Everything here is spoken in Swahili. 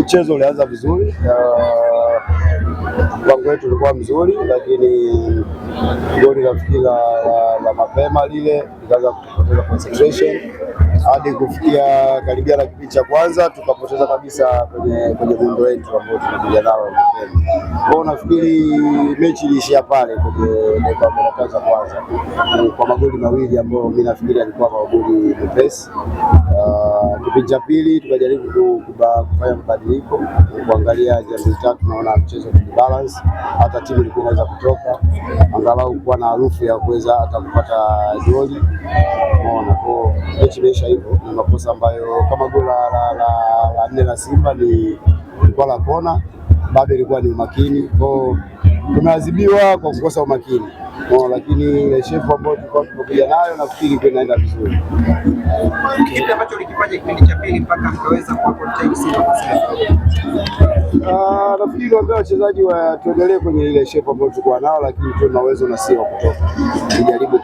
Mchezo ulianza vizuri, mpango wetu ulikuwa mzuri, lakini goli nafikiri la mapema lile likaanza kupoteza concentration hadi kufikia karibia na kipindi cha kwanza tukapoteza kabisa kwenye muundo wetu ambao tunakuja nao. Kwa nafikiri mechi iliishia pale kwenye dakika 15 za kwanza kwa magoli mawili ambayo mimi nafikiri alikuwa magoli mepesi. Kipindi cha pili tukajaribu kufanya mabadiliko, kuangalia jambo tatu, naona mchezo ni balance, hata timu ilikuwa inaweza kutoka angalau kuwa na harufu ya kuweza hata kupata goli. Unaona, kwa mechi imeisha hivyo. Ni makosa ambayo kama goli la 4 la Simba ilikuwa la kona, bado ilikuwa ni umakini, kwa tumeadhibiwa kwa kukosa umakini. Lakini ile shefu ambayo tulikuwa tumekuja nayo nafikiri inaenda vizuri. Kipi ambacho ulikifanya kipindi cha pili mpaka mkaweza kuwa contain Simba? Nafikiri wambia wachezaji tuendelee kwenye ile shefu ambayo tulikuwa nao, lakini tuna uwezo na sio kutoka. Tujaribu